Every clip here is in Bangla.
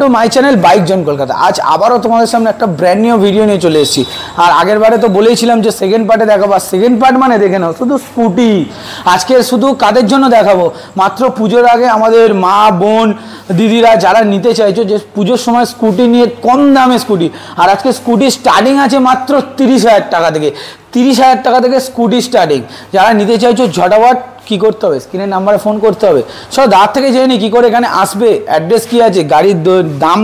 টু মাই চ্যানেল বাইক জন কলকাতা। আজ আবারও তোমাদের সামনে একটা ব্র্যান্ড নিউ ভিডিও নিয়ে চলে এসেছি। আর আগের বারে তো বলেইছিলাম যে সেকেন্ড পার্টে দেখাবো, আর সেকেন্ড পার্ট মানে দেখে নাও শুধু স্কুটি। আজকে শুধু কাদের জন্য দেখাবো, মাত্র পুজোর আগে আমাদের মা বোন দিদিরা যারা নিতে চাইছো যে পুজোর সময় স্কুটি নিয়ে কম দামে স্কুটি, আর আজকে স্কুটি স্টার্টিং আছে মাত্র 30,000 টাকা থেকে। 30,000 টাকা থেকে স্কুটি স্টার্টিং। যারা নিতে চাইছো ঝটাফট কী করতে হবে, স্ক্রিনের নাম্বারে ফোন করতে হবে। সব দাঁত থেকে জেনে নি কী করে এখানে আসবে, অ্যাড্রেস কী আছে, গাড়ির দাম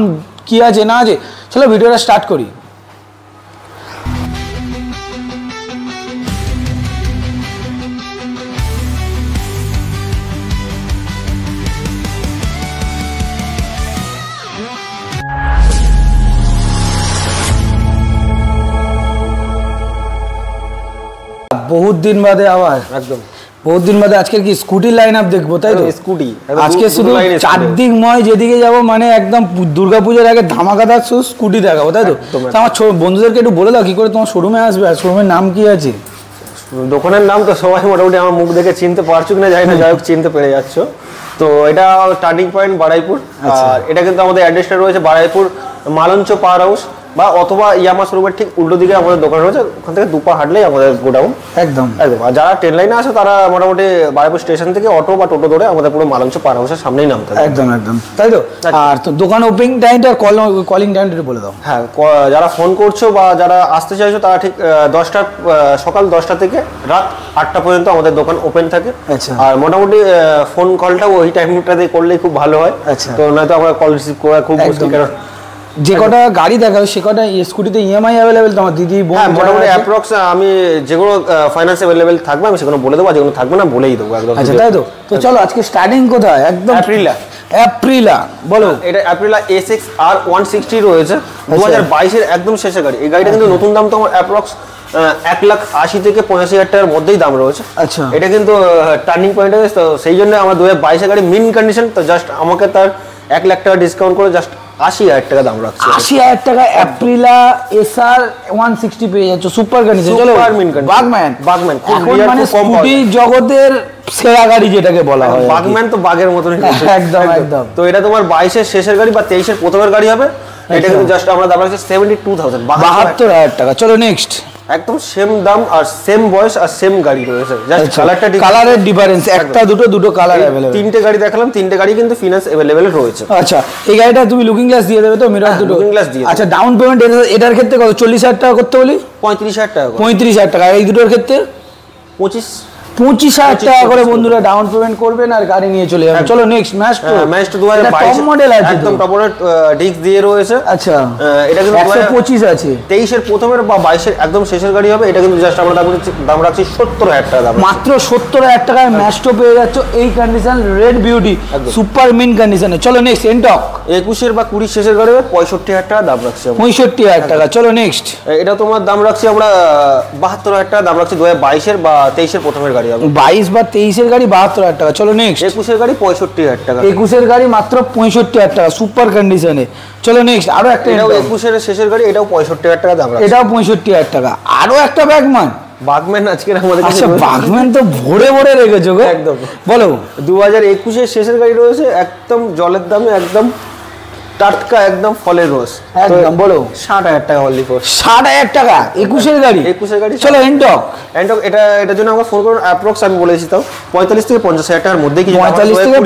কী আছে না আছে। চলো ভিডিওটা স্টার্ট করি। বহুত দিন বাদে আবার একদম বহুত দিন বাদে আজকে কি স্কুটি লাইন আপ দেখবো, তাই তো? স্কুটি আজকে শুধু চারদিকময় যেদিকে যাবো মানে একদম দুর্গাপুজোর আগে ধামাকাদার শুধু স্কুটি দেখাবো, তাই তো? আমার বন্ধুদেরকে একটু বলে দাও কি করে তোমার শোরুমে আসবে, আর শোরুমের নাম কি আছে? দোকানের নাম তো সবাই মোটামুটি আমার মুখ দেখে চিনতে পারছো কিনা জানি না, যাই হোক চিনতে পেরে যাচ্ছ। তো এটা টার্নিং পয়েন্ট বারাইপুর, আর এটা কিন্তু আমাদের অ্যাড্রেসটা রয়েছে বারাইপুর মালঞ্চ পাওয়ার হাউস বা অথবা ইয়ামা শোরুমের ঠিক উল্টো দিকে আমাদের দোকান রয়েছে। ওখান থেকে দুপা হাঁটলেই আমাদের গোডাউন একদম একদম। আর যারা ট্রেন লাইনে আসে তারা মোটামুটি বারাইপুর স্টেশন থেকে অটো বা টোটো ধরে আমাদের পুরো মালঞ্চ পাওয়ার হাউসের সামনেই নামতে হবে। একদম একদম, তাই তো? আর তো দোকান ওপেনিং টাইমটা আর কলিং টাইমটা বলে দাও। হ্যাঁ, যারা ফোন করছো বা যারা আসতে চাইছো তারা ঠিক সকাল 10টা থেকে রাত 8টা পর্যন্ত আমাদের দোকান ওপেন থাকে। আচ্ছা। আর মোটামুটি ফোন কলটাও ওই টাইমটাতে করলেই খুব ভালো হয়। আচ্ছা। তো নয়তো আমরা কল রিসিভ করা খুব মুশকিল, কারণ যে কটা গাড়ি দেখাবে সে কটা স্কুটিতে ইএমআই অ্যাভেলেবেল তোমার দিদি বোন? হ্যাঁ, মোটামুটি অ্যাপ্রক্স আমি যেগুলো ফাইন্যান্স অ্যাভেলেবেল থাকবে আমি সেগুলো বলে দেবো, যেগুলো থাকবে না বলেই দেবো একদম। আচ্ছা, তাই তো? তো চলো আজকে স্টার্টিং কোথায়? একদম অ্যাপ্রিলা বলো। এটা অ্যাপ্রিলা A6 R160 রয়েছে 2022 একদম শেষের গাড়ি। এই গাড়িটা কিন্তু নতুন দাম তো আমার অ্যাপ্রক্স 1,80,000 থেকে 85,000 টাকার মধ্যেই দাম রয়েছে। আচ্ছা। এটা কিন্তু টার্নিং পয়েন্ট আছে, তো সেই জন্য আমার 2022 গাড়ি মিন কন্ডিশন, তো জাস্ট আমাকে তার 1 লাখ টাকা ডিসকাউন্ট করে জাস্ট 80,000 টাকা দাম রাখছে। 80,000 টাকা অ্যাপ্রিলা SR 160 পেয়ে যাচ্ছ, সুপার কন্ডিশন। চলো বাগম্যান এখন মানে স্কুটি জগতের সেরা গাড়ি যেটাকে বলা হয়। বাগম্যান তো বাগের মতনই একদম একদম। তো এটা তোমার 22 শেষের গাড়ি বা 23 প্রথমের গাড়ি হবে। এটা কিন্তু জাস্ট আমরা দাম রাখছি 72,000, 72,000 টাকা। চলো নেক্সট। একদম সেম দাম আর সেম বয়স আর সেম গাড়ি রয়েছে, জাস্ট কালারের ডিফারেন্স, একটা দুটো কালার अवेलेबल। তিনটে গাড়ি দেখালাম, তিনটে গাড়ি কিন্তু ফিনান্স अवेलेबल রয়েছে। আচ্ছা, এই গাড়িটা তুমি লুকিং গ্লাস দিয়ে দেবে তো? মিরর দুটো লুকিং গ্লাস দিয়ে। আচ্ছা, ডাউন পেমেন্ট এটার ক্ষেত্রে কত? 40,000 টাকা করতে বলি? 35,000 টাকা। 35,000 টাকা। এই দুটোর ক্ষেত্রে 25,000 টাকা করে বন্ধুরা ডাউন পেমেন্ট করবেন আর গাড়ি নিয়ে চলে যাবেন। চলো নেক্সট। ম্যাস্ট্রো 2022 মডেল আছে, একদম টপরের ডিস্ক দিয়ে রয়েছে। আচ্ছা, এটা কিন্তু 125 আছে। 23 প্রথমের বা 22 একদম শেষের গাড়ি হবে। এটা কিন্তু জাস্ট আমরা দাম রাখছি 70,000 টাকা দাম। মাত্র 70,000 টাকায় ম্যাস্ট্রো পেয়ে যাচ্ছ এই condition, red beauty super mint কন্ডিশনে। চলো নেক্সট। এনটক 21 বা 20 শেষের গাড়ি হবে 65,000 টাকা দাম রাখছি। 65,000 টাকা। চলো নেক্সট। এটা তোমার দাম রাখছি আমরা 72,000 টাকা দাম রাখছি। 2022 বা 23 প্রথমের গাড়ি হবে। 22 বা 23 গাড়ি 72,000 টাকা। চলো নেক্সট। 21 গাড়ি 65,000 টাকা। 21 গাড়ি মাত্র 65,000 টাকা, সুপার কন্ডিশনে। চলো নেক্সট। আরো একটা, এটাও 21 শেষের গাড়ি, এটাও 65,000 টাকা দাম রাখছি। এটাও 65,000 টাকা। আরো একটা বাগম্যান আজকে আমাদের কাছে। আচ্ছা, বাগম্যান তো ভরে ভরে রেখেছো গো একদম। বলো। 2021 শেষের গাড়ি রয়েছে, একদম জলের দামে, একদম টাটকা, একদম ফলের রস একদম। বলো। 60,000 টাকা অনলি ফর 60,000 টাকা। 21 গাড়ি। চলো এনটক। এটার জন্য আমরা ফোন করুন, অ্যাপ্রক্স আমি বলেছি তাও 45 থেকে 50,000 টাকার মধ্যে। 45 থেকে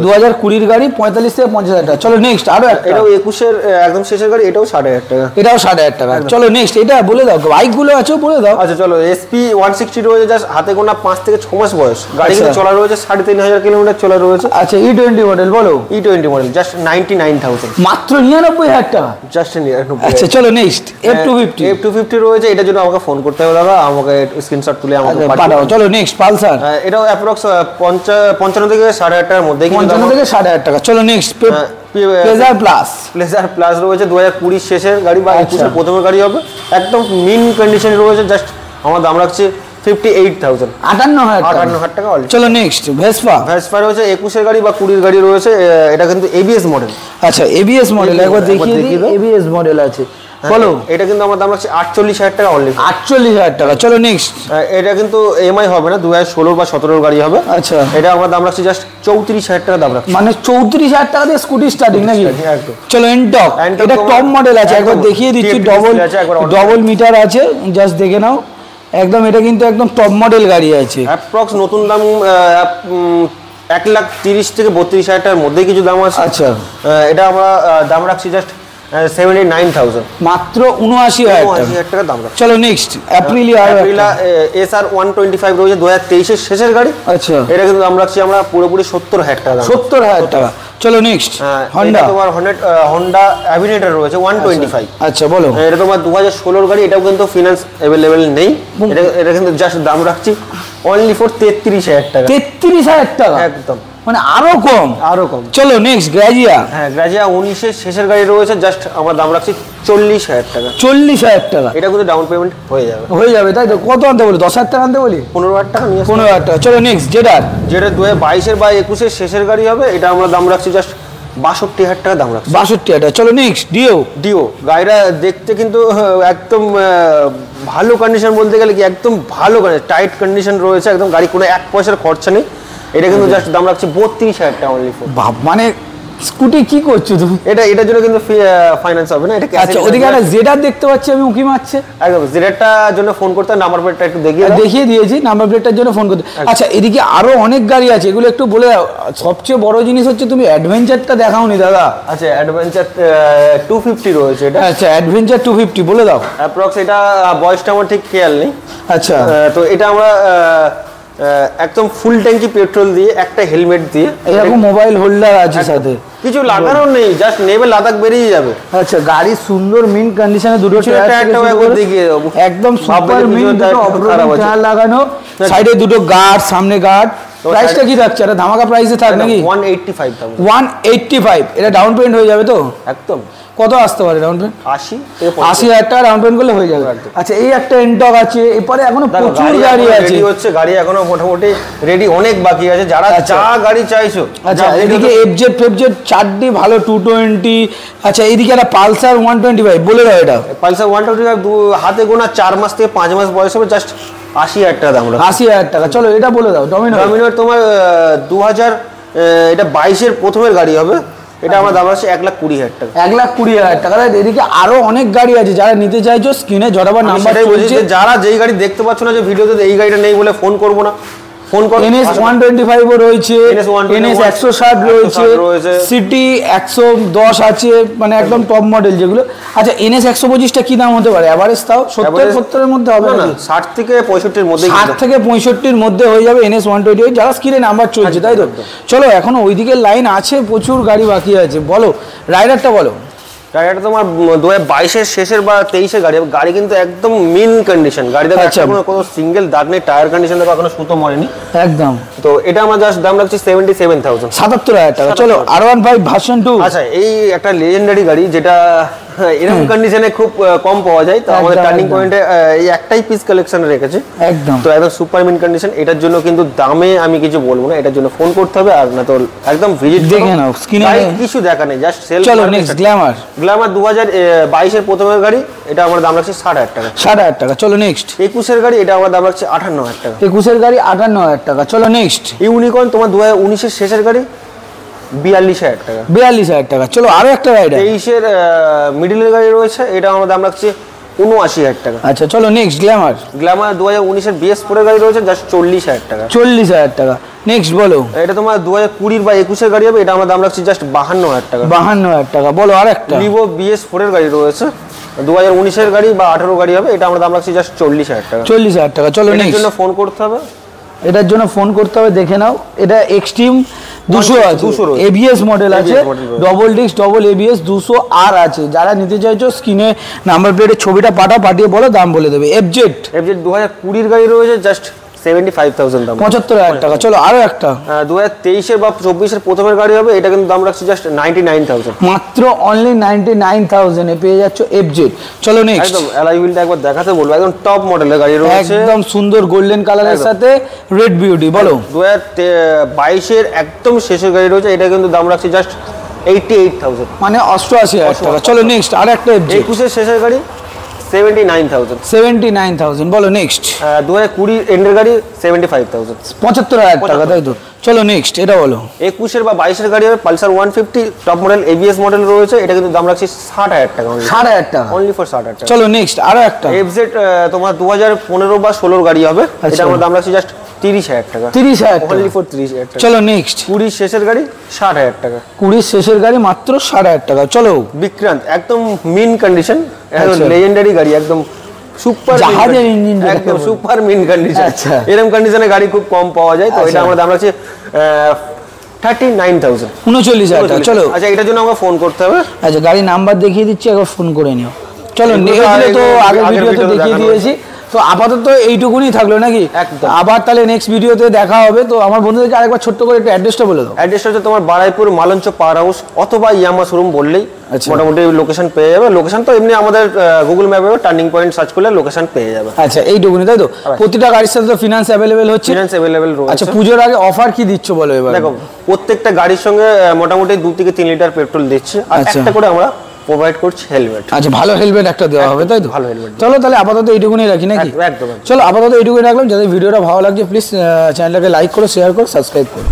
2020 গাড়ি 45 থেকে 50,000 টাকা। চলো নেক্সট। আরো একটা, এটাও 21 একদম শেষের গাড়ি, এটাও 60,000 টাকা। এটাও 60,000 টাকা। চলো নেক্সট। এটা বলে দাও, বাইকগুলো আছে বলে দাও। আচ্ছা চলো, SP 160 রয়েছে, জাস্ট হাতে গোনা 5 থেকে 6 মাস বয়স গাড়ি, কিন্তু চলা রয়েছে 3,500 কিলোমিটার চলা রয়েছে। আচ্ছা, E20 মডেল। বলো। E20 মডেল, জাস্ট 99,000 মাত্র 99,000 টাকা। জাস্ট 99,000। আচ্ছা চলো নেক্সট। F250 রয়েছে। এটার জন্য আমাকে ফোন করতে হবে দাদা, আমাকে স্ক্রিনশট তুলে আমাকে পাঠাও। চলো নেক্সট। পালসার। এটাও অ্যাপ্রক্স 55 থেকে 60,000 টাকার মধ্যে। 55 থেকে 60,000 টাকা। চলো নেক্সট। প্লেজার প্লাস রয়েছে 2020 শেষের গাড়ি বা 21 প্রথমের গাড়ি হবে, একদম মিন কন্ডিশনে রয়েছে। জাস্ট আমার দাম রাখছি 58,000, 58,000 টাকা। চলো নেক্সট। ভেসপা রয়েছে 21 গাড়ি বা 20 গাড়ি রয়েছে। এটা কিন্তু ABS মডেল। আচ্ছা, ABS মডেল একবার দেখিয়ে দিই। ABS মডেল আছে। বলো। এটা কিন্তু আমার দাম রাখছি 48,000 টাকা অনলি। 48,000 টাকা। চলো নেক্সট। এটা কিন্তু ইএমআই হবে না, 2016 বা 17 গাড়ি হবে। আচ্ছা, এটা আমরা দাম রাখছি জাস্ট 34,000 টাকা দাম রাখছি। মানে 34,000 টাকা দিয়ে স্কুটি স্টার্টিং নাকি? একদম। চলো এনটক, এটা টপ মডেল আছে, একবার দেখিয়ে দিচ্ছি। ডবল মিটার আছে, জাস্ট দেখে নাও। একদম এটা কিন্তু একদম টপ মডেল গাড়ি আছে। অ্যাপ্রক্স নতুন দাম 1,30,000 থেকে 32,000 টাকার মধ্যে কিছু দাম আছে। আচ্ছা, এটা আমরা দাম রাখছি জাস্ট 79,000, মাত্র 79,000 টাকা দাম রাখছি। চলো নেক্সট। অ্যাপ্রিলিয়া SR 125 রয়েছে 2023 এর শেষের গাড়ি। আচ্ছা, এটা কিন্তু দাম রাখছি আমরা পুরোপুরি 70,000 টাকা। 70,000 টাকা। চলো নেক্সট। হন্ডা, তোমার হন্ডা অ্যাভিনেটর রয়েছে 125। আচ্ছা বলো। এটা তোমার 2016 গাড়ি, এটাও কিন্তু ফিনান্স অ্যাভেলেবেল নেই। এটা কিন্তু জাস্ট দাম রাখছি অনলি ফর 33,000 টাকা। 33,000 টাকা একদম, মানে আরো কম। আরো কম। চলো নেক্সট। গ্রাজিয়া। হ্যাঁ, গ্রাজিয়া 19 এর শেষের গাড়ি রয়েছে, জাস্ট আমরা দাম রাখছি 40,000 টাকা। 40,000 টাকা। এটা কিন্তু ডাউন পেমেন্ট হয়ে যাবে। হয়ে যাবে তাই তো? কত আনতে বলি? 10,000 টাকা আনতে বলি? 15,000 টাকা নিয়ে 15,000 টাকা। চলো নেক্সট। জেডার। যেটা 2022 এর বা 21 এর শেষের গাড়ি হবে, এটা আমরা দাম রাখছি জাস্ট 62,000 টাকা দাম রাখছি। 62,000 টাকা। চলো নেক্সট। ডিও। ডিও গাড়িটা দেখতে কিন্তু একদম ভালো কন্ডিশন, বলতে গেলে কি একদম ভালো টাইট কন্ডিশন রয়েছে, একদম গাড়ি কোনো 1 পয়সার খরচা নেই। এটা কিন্তু জাস্ট দাম রাখছি 32,000 টাকা অনলি ফর। মানে স্কুটি কি করছো তুমি? এটার জন্য কিন্তু ফাইন্যান্স হবে না, এটা ক্যাশ। আচ্ছা, ওদিকে একটা জেডার দেখতে পাচ্ছি আমি, উকি মারছে। একদম, জেডারটার জন্য ফোন করতে, নাম্বার প্লেটটা একটু দেখিয়ে দিয়েছি, নাম্বার প্লেটটার জন্য ফোন করতে। আচ্ছা, এদিকে আরো অনেক গাড়ি আছে, এগুলো একটু বলে দাও। সবচেয়ে বড় জিনিস হচ্ছে তুমি অ্যাডভেঞ্চারটা দেখাওনি দাদা। আচ্ছা, অ্যাডভেঞ্চার 250 রয়েছে এটা। আচ্ছা, অ্যাডভেঞ্চার 250 বলে দাও। অ্যাপ্রক্স এটা বয়সটা আমার ঠিক খেয়াল নেই। আচ্ছা, তো এটা আমরা একদম ফুল ট্যাঙ্কি পেট্রোল দিয়ে, একটা হেলমেট দিয়ে, এরকম মোবাইল হোল্ডার আছে সাথে, কিছু লাগানো নেই, জাস্ট নেবে লাদাখ বেরিয়ে যাবে। আচ্ছা, গাড়ি সুন্দর মিন কন্ডিশনে, দুটো একদম সুপার মিন, দুটো অফরোডিং টায়ার লাগানো, সাইডে দুটো গার্ড, সামনে গার্ড। প্রাইসটা কি রাখছে? এটা ধামাকা প্রাইসে থাক নাকি? 185,000। 185। এটা ডাউন পেমেন্ট হয়ে যাবে তো? একদম। কত আসতে পারে ডাউন পেমেন্ট? 80,000 টাকা ডাউন পেমেন্ট করলে হয়ে যাবে। আচ্ছা, এই একটা এনটক আছে, এরপরে এখনো প্রচুর গাড়ি আছে। গাড়ি এখনো মোটামুটি রেডি, অনেক বাকি আছে, যারা যা গাড়ি চাইছো। আচ্ছা, এদিকে এফজেড ফেফজেড 4D ভালো 220। আচ্ছা, এইদিকে একটা পালসার 125 বলে দাও। এটা পালসার 125 হাতে গোনা 4 মাস থেকে 5 মাস বয়স হবে, জাস্ট 80,000 টাকা দাম। 80,000 টাকা। চলো এটা বলে দাও। ডমিনার তোমার 2000, এটা 22 এর প্রথমের গাড়ি হবে, এটা আমার দাম আছে 1,20,000 টাকা। 1,20,000 টাকা। এদিকে আরো অনেক গাড়ি আছে, যারা নিতে চাইছো স্ক্রিনে ঝটাবার নাম্বার চলছে। যারা যেই গাড়ি দেখতে পাচ্ছ না যে ভিডিওতে, এই গাড়িটা নেই বলে ফোন করবো না, ফোন করো। NS 125 ও রয়েছে, NS 160 রয়েছে, সিটি 110 আছে, মানে একদম টপ মডেল যেগুলো। আচ্ছা, NS 125টা কি দাম হতে পারে এভারেজ? তাও 70 এর মধ্যে হবে না? 60 থেকে 65 এর মধ্যে, 60 থেকে 65 এর মধ্যে হয়ে যাবে NS 128, যারা স্ক্রিনে নাম্বার চলছে, তাই তো? চলো, এখনো ওইদিকে লাইন আছে, প্রচুর গাড়ি বাকি আছে। বলো রাইডারটা বলো। গাড়িটা তোমার 2022 এর শেষের বা 23 এর গাড়ি কিন্তু একদম মিন কন্ডিশন। গাড়িতে কোনো সিঙ্গেল দাগ নেই, টায়ার কন্ডিশন দেখো এখনো সুতো মরেনি একদম। তো এটা আমরা জাস্ট দাম রাখছি 77,000। 77,000 টাকা। চলো R15 ভার্সন 2। আচ্ছা, এই একটা লেজেন্ডারি গাড়ি, যেটা এরকম কন্ডিশনে খুব কম পাওয়া যায়। তো আমাদের টার্নিং পয়েন্টে এই একটাই পিস কালেকশন রেখেছে একদম। তো একদম সুপার মিন কন্ডিশন। এটার জন্য কিন্তু দামে আমি কিছু বলবো না, এটার জন্য ফোন করতে হবে, আর না তো একদম ভিজিট দেখে নাও স্ক্রিনে, কিছু দেখা নেই, জাস্ট সেল। চলো নেক্সট। গ্ল্যামার 2022 এর প্রথমের গাড়ি, এটা আমরা দাম রাখছি 60,000 টাকা। 60,000 টাকা। চলো নেক্সট। 21 এর গাড়ি, এটা আমরা দাম রাখছি 58,000 টাকা। 21 এর গাড়ি 58,000 টাকা। চলো নেক্সট। ইউনিকর্ন তোমার 2019 এর শেষের গাড়ি, 42,000 টাকা। 42,000 টাকা। চলো আরো একটা রাইডার 23 এর মিডলের গাড়ি রয়েছে, এটা আমরা দাম রাখছি 79,000 টাকা। আচ্ছা, চলো নেক্সট। গ্ল্যামার 2019 এর BS4 এর গাড়ি রয়েছে, জাস্ট 40,000 টাকা। 40,000 টাকা। নেক্সট বলো। এটা তোমার 2020 বা 21 এর গাড়ি হবে, এটা আমরা দাম রাখছি জাস্ট 52,000 টাকা। 52,000 টাকা। বলো আরেকটা। লিভো BS4 এর গাড়ি রয়েছে, 2019 এর গাড়ি বা 18 গাড়ি হবে, এটা আমরা দাম রাখছি জাস্ট 40,000 টাকা। 40,000 টাকা। চলো নেক্সট। এর জন্য ফোন করতে হবে, এটার জন্য ফোন করতে হবে, দেখে নাও। এটা এক্সট্রিম 200 আছে, ABS মডেল আছে, ডবল ডিস্ক ডবল ABS 200 আর আছে। যারা নিতে চাইছো স্ক্রিনে নাম্বার প্লেটের ছবিটা পাঠিয়ে বলো, দাম বলে দেবে। FZ 2020 এর গাড়ি রয়েছে, জাস্ট 75,000 দাম। 75,000 টাকা। চলো আরো একটা। 2023 এর বা 24 এর প্রথমের গাড়ি হবে, এটা কিন্তু দাম রাখছি জাস্ট 99,000। মাত্র অনলি 99,000 এ পেয়ে যাচ্ছ FZ। চলো নেক্সট। একদম অ্যালয় হুইলটা একবার দেখাতে বলবো, একদম টপ মডেলের গাড়ি রয়েছে, একদম সুন্দর গোল্ডেন কালারের সাথে রেড বিউটি। বলো 2022 এর একদম শেষের গাড়ি রয়েছে, এটা কিন্তু দাম রাখছি জাস্ট 88,000 মানে 88,000 টাকা। চলো নেক্সট আর একটা এফজেড 21 শেষের গাড়ি 79,000। 79,000 বলো নেক্সট। 2020 এন্ডের গাড়ি 75,000। 75,000 টাকা, তাই তো? চলো নেক্সট এটা বলো। 21 বা 22 গাড়ি হবে Pulsar 150 top model ABS model রয়েছে, এটা কিন্তু দাম রাখছি 60,000 টাকা। 60,000 টাকা অনলি ফর 60,000 টাকা। চলো নেক্সট আরো একটা এফজেড তোমার 2015 বা 16 গাড়ি হবে, এটা আমরা দাম রাখছি জাস্ট 30,000 টাকা। 30,000 অনলি ফর 30,000 টাকা। চলো নেক্সট 20 শেষের গাড়ি 60,000 টাকা। 20 শেষের গাড়ি মাত্র 60,000 টাকা। চলো বিক্রান্ত একদম মিন কন্ডিশন, একদম লেজেন্ডারি গাড়ি, একদম সুপার জাহাজের ইঞ্জিন, একদম সুপার মিন কন্ডিশন। আচ্ছা। এরকম কন্ডিশনে গাড়ি খুব কম পাওয়া যায়, তো এটা আমরা দাম রাখছি 39,000। 39,000 টাকা। চলো আচ্ছা, এটার জন্য আমাকে ফোন করতে হবে। আচ্ছা গাড়ির নাম্বার দেখিয়ে দিচ্ছি, একবার ফোন করে নিও। চলো এগুলো এগুলো তো আগের আগের ভিডিওতে ভিডিওতে দেখিয়ে দেখানো দিয়েছি, তো আপাতত এইটুকুনি থাকলো নাকি? একদম। আবার তাহলে নেক্সট ভিডিওতে দেখা হবে। তো আমার বন্ধুদেরকে আরেকবার ছোট্ট করে একটু অ্যাড্রেসটা বলে দাও। অ্যাড্রেসটা হচ্ছে তোমার বারাইপুর মালঞ্চ পাওয়ার হাউস অথবা ইয়ামা শোরুম বললেই আচ্ছা। মোটামুটি লোকেশন পেয়ে যাবে। লোকেশন তো এমনি আমাদের গুগল ম্যাপে টার্নিং পয়েন্ট সার্চ করলে লোকেশন পেয়ে যাবে। আচ্ছা এইটুকুনি, তাই তো? প্রতিটা গাড়ির সাথে তো ফিনান্স অ্যাভেলেবেল হচ্ছে। ফিনান্স অ্যাভেলেবেল আচ্ছা রয়েছে। পুজোর আগে অফার কি দিচ্ছ বলো এবার? দেখো, প্রত্যেকটা গাড়ির সঙ্গে মোটামুটি 2 থেকে 3 লিটার পেট্রোল দিচ্ছে, আর আচ্ছা। একটা করে আমরা প্রোভাইড করছি হেলমেট। আচ্ছা ভালো হেলমেট একটা দেওয়া হবে, তাই তো? ভালো helmet চলো তাহলে আপাতত এইটুকুনি রাখি নাকি? একদম। চলো আপাতত এইটুকুনি রাখলাম। যাদের ভিডিওটা ভালো লাগছে প্লিজ চ্যানেলটাকে লাইক করো, শেয়ার করো, সাবস্ক্রাইব করো।